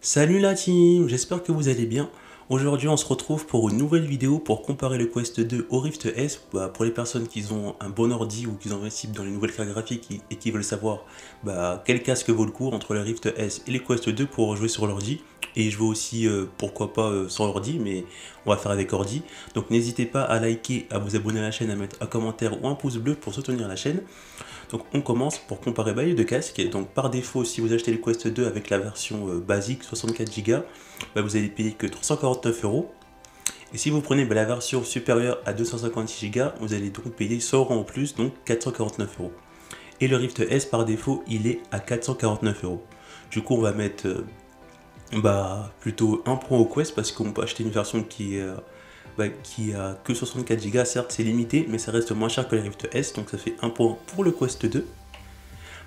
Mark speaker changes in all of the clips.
Speaker 1: Salut la team, j'espère que vous allez bien. Aujourd'hui on se retrouve pour une nouvelle vidéo pour comparer le Quest 2 au Rift S. Pour les personnes qui ont un bon ordi ou qui investissent dans les nouvelles cartes graphiques et qui veulent savoir quel casque vaut le coup entre le Rift S et les Quest 2 pour jouer sur l'ordi. Et je veux aussi, pourquoi pas sans ordi, mais on va faire avec ordi. Donc n'hésitez pas à liker, à vous abonner à la chaîne, à mettre un commentaire ou un pouce bleu pour soutenir la chaîne. Donc on commence pour comparer les deux casques. Donc par défaut, si vous achetez le Quest 2 avec la version basique 64 Go, vous allez payer que 349 euros. Et si vous prenez la version supérieure à 256 Go, vous allez donc payer 100 euros en plus, donc 449 euros. Et le Rift S par défaut, il est à 449 euros. Du coup, on va mettre plutôt un point au Quest parce qu'on peut acheter une version qui a que 64 Go. Certes, c'est limité, mais ça reste moins cher que le Rift S, donc ça fait un point pour le Quest 2.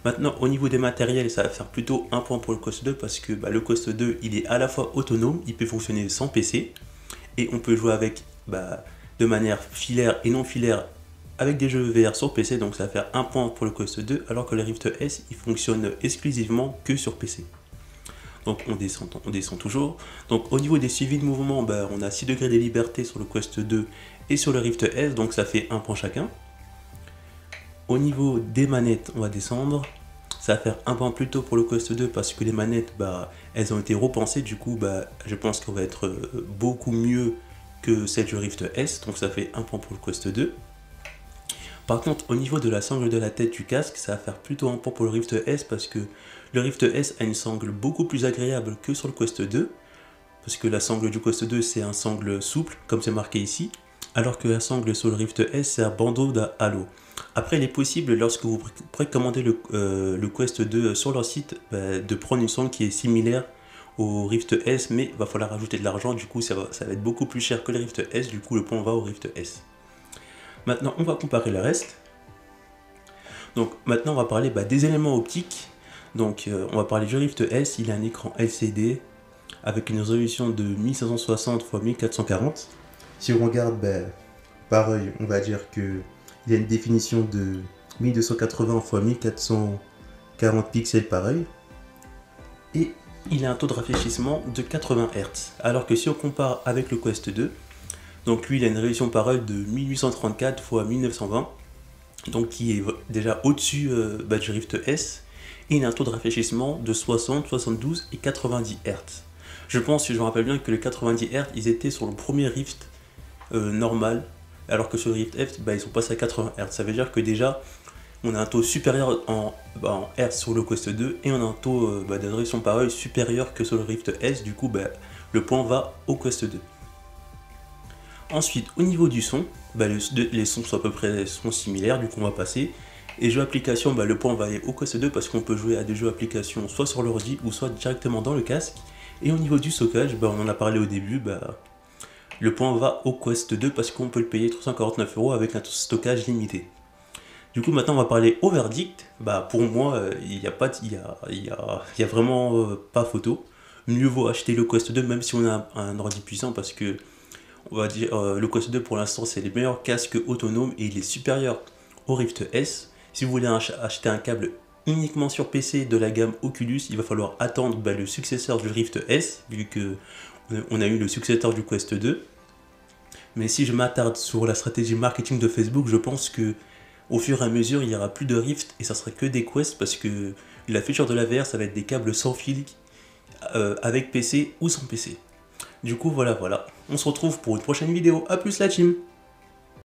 Speaker 1: Maintenant, au niveau des matériels, ça va faire plutôt un point pour le Quest 2 parce que le Quest 2, il est à la fois autonome, il peut fonctionner sans PC, et on peut jouer avec de manière filaire et non filaire avec des jeux VR sur PC, donc ça va faire un point pour le Quest 2, alors que le Rift S, il fonctionne exclusivement que sur PC. Donc on descend toujours. Donc au niveau des suivis de mouvement, on a 6 degrés de liberté sur le Quest 2 et sur le Rift S, donc ça fait un point chacun. Au niveau des manettes, on va descendre. Ça va faire un point plus tôt pour le Quest 2 parce que les manettes, elles ont été repensées. Du coup, je pense qu'on va être beaucoup mieux que celle du Rift S. Donc ça fait un point pour le Quest 2. Par contre, au niveau de la sangle de la tête du casque, ça va faire plutôt un point pour le Rift S parce que le Rift S a une sangle beaucoup plus agréable que sur le Quest 2. Parce que la sangle du Quest 2, c'est un sangle souple, comme c'est marqué ici. Alors que la sangle sur le Rift S, c'est un bandeau d'halo. Après, il est possible, lorsque vous précommandez le Quest 2 sur leur site, de prendre une sangle qui est similaire au Rift S, mais il va falloir rajouter de l'argent, du coup ça va être beaucoup plus cher que le Rift S, du coup le point va au Rift S. Maintenant, on va comparer le reste. Donc maintenant, on va parler des éléments optiques. Donc on va parler du Rift S, il a un écran LCD avec une résolution de 1560 x 1440. Si on regarde pareil, on va dire que il y a une définition de 1280 x 1440 pixels pareil. Et il a un taux de rafraîchissement de 80 Hz. Alors que si on compare avec le Quest 2, donc lui il a une résolution pareille de 1834 x 1920, donc qui est déjà au-dessus du Rift S, et il a un taux de rafraîchissement de 60, 72 et 90 Hz. Je pense, si je me rappelle bien, que les 90 Hz, ils étaient sur le premier Rift normal, alors que sur le Rift F, ils sont passés à 80 Hz. Ça veut dire que déjà, on a un taux supérieur en Hz sur le Quest 2, et on a un taux de résolution pareil supérieur que sur le Rift S, du coup, le point va au Quest 2. Ensuite, au niveau du son, les sons sont à peu près similaires, du coup on va passer. Et jeux application, le point va aller au Quest 2 parce qu'on peut jouer à des jeux applications soit sur l'ordi ou soit directement dans le casque. Et au niveau du stockage, on en a parlé au début, le point va au Quest 2 parce qu'on peut le payer 349 euros avec un stockage limité. Du coup, maintenant on va parler au verdict. Pour moi, il n'y a vraiment pas photo. Mieux vaut acheter le Quest 2 même si on a un ordi puissant parce que on va dire le Quest 2 pour l'instant c'est les meilleurs casques autonomes et il est supérieur au Rift S. Si vous voulez acheter un câble uniquement sur PC de la gamme Oculus, il va falloir attendre le successeur du Rift S, vu que on a eu le successeur du Quest 2. Mais si je m'attarde sur la stratégie marketing de Facebook, je pense que au fur et à mesure, il n'y aura plus de Rift et ça sera que des Quest parce que la future de la VR, ça va être des câbles sans fil avec PC ou sans PC. Du coup, voilà. On se retrouve pour une prochaine vidéo. A plus la team!